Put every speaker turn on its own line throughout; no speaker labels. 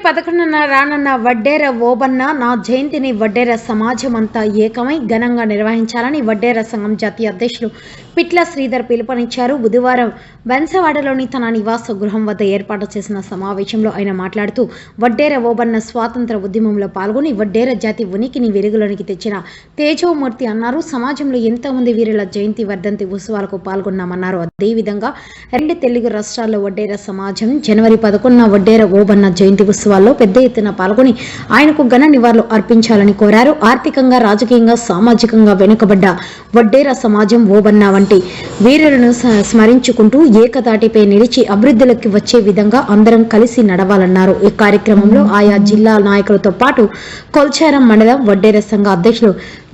11న రానున్న వడ్డేర ఓబన్న నా జయంతిని వడ్డేర సమాజమంతా ఏకమై ఘనంగా నిర్వహించాలని వడ్డేర సంఘం జాతీయ అధ్యక్షులు పిట్ల శ్రీధర్ పిలుపునిచ్చారు. బుధవారం బెన్సవాడలోని తన నివాస గృహం వద్ద ఏర్పాటు చేసిన సమావేశంలో ఆయన మాట్లాడుతూ వడ్డేర ఓబన్న స్వాతంత్ర ఉద్యమంలో పాల్గొని వడ్డేర జాతి ఉనికిని వెలుగులోనికి తెచ్చిన తేజోమూర్తి అన్నారు. సమాజంలో ఎంతోమంది వీరుల జయంతి వర్ధంతి ఉత్సవాలకు పాల్గొన్నామన్నారు. అదేవిధంగా 2 తెలుగు రాష్ట్రాల్లో వడ్డేర సమాజం జనవరి 11న వడ్డేర ఓబన్న జయంతి ఉత్సవాల్లో పెద్ద ఎత్తున పాల్గొని ఆయనకు ఘన నివాళులు అర్పించాలని కోరారు. ఆర్థికంగా, రాజకీయంగా, సామాజికంగా వెనుకబడ్డ వడ్డేర సమాజం ఓబన్న వంటి వీరులను స్మరించుకుంటూ ఏకతాటిపై నిలిచి అభివృద్ధిలోకి వచ్చే విధంగా అందరం కలిసి నడవాలన్నారు. ఈ కార్యక్రమంలో ఆయా జిల్లా నాయకులతో పాటు కొల్చారం మండలం వడ్డేర సంఘ అధ్యక్షులు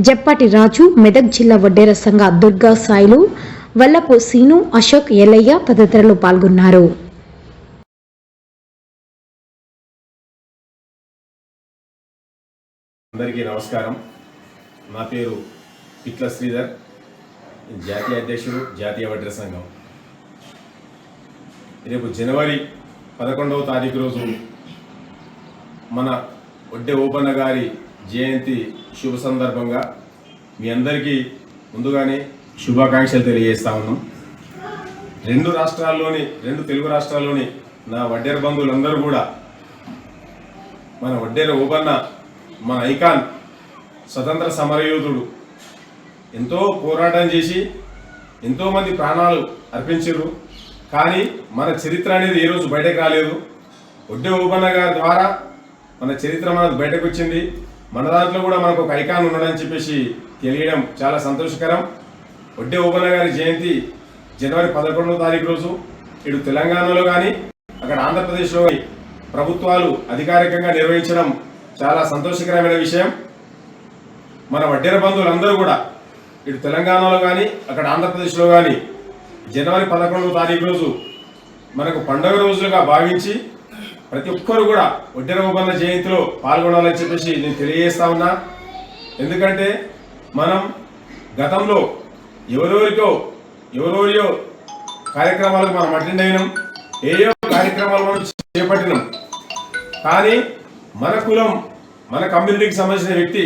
జప్పటి రాజు, మెదక్ జిల్లా వడ్డేర సంఘ దుర్గా సాయిలు, వల్లపు సీను, అశోక్, ఎల్లయ్య తదితరులు పాల్గొన్నారు.
అందరికీ నమస్కారం. నా పేరు పిట్ల శ్రీధర్, జాతీయ అధ్యక్షుడు, జాతీయ వడ్డేర సంఘం. రేపు జనవరి 11వ తారీఖు రోజు మన వడ్డే ఓబన్న గారి జయంతి శుభ సందర్భంగా మీ అందరికీ ముందుగానే శుభాకాంక్షలు తెలియజేస్తా ఉన్నాం. 2 తెలుగు రాష్ట్రాల్లోని నా వడ్డేర బంధువులందరూ కూడా మన వడ్డేర ఓబన్న మన ఐకాన్, స్వతంత్ర సమరయోధుడు, ఎంతో పోరాటం చేసి ఎంతోమంది ప్రాణాలు అర్పించారు. కానీ మన చరిత్ర అనేది ఏ రోజు బయటకు రాలేదు. వడ్డే ఓబన్న గారి ద్వారా మన చరిత్ర మనకు బయటకు వచ్చింది. మన దాంట్లో కూడా మనకు ఒక ఐకాన్ ఉన్నాడని చెప్పేసి తెలియడం చాలా సంతోషకరం. వడ్డే ఓబన్న గారి జయంతి జనవరి 11వ తారీఖు రోజు ఇటు తెలంగాణలో కానీ అక్కడ ఆంధ్రప్రదేశ్లో ప్రభుత్వాలు అధికారికంగా నిర్వహించడం చాలా సంతోషకరమైన విషయం. మన వడ్డేర బంధువులందరూ కూడా ఇటు తెలంగాణలో కానీ అక్కడ ఆంధ్రప్రదేశ్లో కానీ జనవరి 11వ తారీఖు రోజు మనకు పండుగ రోజులుగా భావించి ప్రతి ఒక్కరు కూడా వడ్డేర ఓబన్న జయంతిలో పాల్గొనాలని చెప్పేసి నేను తెలియజేస్తా ఉన్నా. ఎందుకంటే మనం గతంలో ఎవరెవరియో కార్యక్రమాలకు మనం అటెండ్ అయినాం, ఏయో కార్యక్రమాలు మనం చేపట్టినాం. కానీ మన కులం, మన కమ్యూనిటీకి సంబంధించిన వ్యక్తి,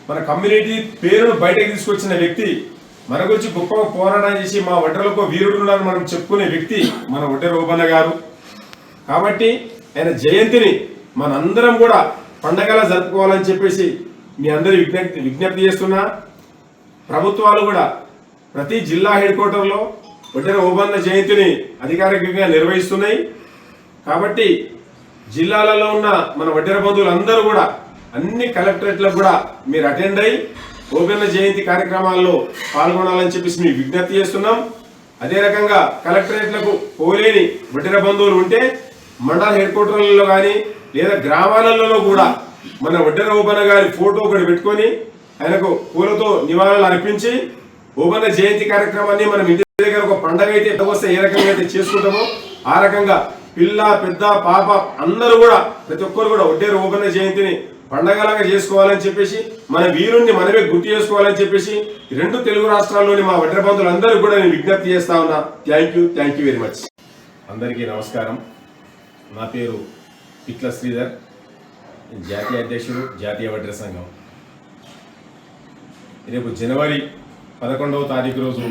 మన కమ్యూనిటీ పేరును బయటకు తీసుకొచ్చిన వ్యక్తి, మన గురించి గొప్పగా పోరాటం చేసి మా వడ్డేరలకు వీరుడున్నారని మనం చెప్పుకునే వ్యక్తి మన వడ్డేర ఓబన్న గారు. కాబట్టి ఆయన జయంతిని మనందరం కూడా పండగలా జరుపుకోవాలని చెప్పేసి మీ అందరి విజ్ఞప్తి చేస్తున్నా. ప్రభుత్వాలు కూడా ప్రతి జిల్లా హెడ్ క్వార్టర్లో వడ్డేర ఓబన్న జయంతిని అధికారికంగా నిర్వహిస్తున్నాయి. కాబట్టి జిల్లాలలో ఉన్న మన వడ్డేర బంధువులందరూ కూడా అన్ని కలెక్టరేట్లకు కూడా మీరు అటెండ్ అయ్యి ఓబన్న జయంతి కార్యక్రమాల్లో పాల్గొనాలని చెప్పేసి మీకు విజ్ఞప్తి చేస్తున్నాం. అదే రకంగా కలెక్టరేట్లకు పోలేని వడ్డేర బంధువులు ఉంటే మండల హెడ్ క్వార్టర్లలో కానీ లేదా గ్రామాలలో కూడా మన వడ్డేర ఓబన్న గారి ఫోటో ఒకటి పెట్టుకొని ఆయనకు పూలతో నివాళులు అర్పించి ఓబన్న జయంతి కార్యక్రమాన్ని మనం ఇంటి దగ్గర ఒక పండగ అయితే వస్తే ఏ రకంగా అయితే చేసుకుంటామో ఆ రకంగా పిల్ల, పెద్ద, పాప అందరూ కూడా ప్రతి ఒక్కరు కూడా వడ్డేర ఓబన్న జయంతిని పండగలాగా చేసుకోవాలని చెప్పేసి మన వీరుణ్ణి మనమే గుర్తు చేసుకోవాలని చెప్పేసి 2 తెలుగు రాష్ట్రాల్లోని మా వడ్డేర బంధువులందరూ కూడా నేను విజ్ఞప్తి చేస్తా ఉన్నా. Thank you very much. అందరికీ నమస్కారం. నా పేరు పిట్ల శ్రీధర్, జాతీయ అధ్యక్షుడు, జాతీయ వడ్డేర సంఘం. రేపు జనవరి 11వ తారీఖు రోజు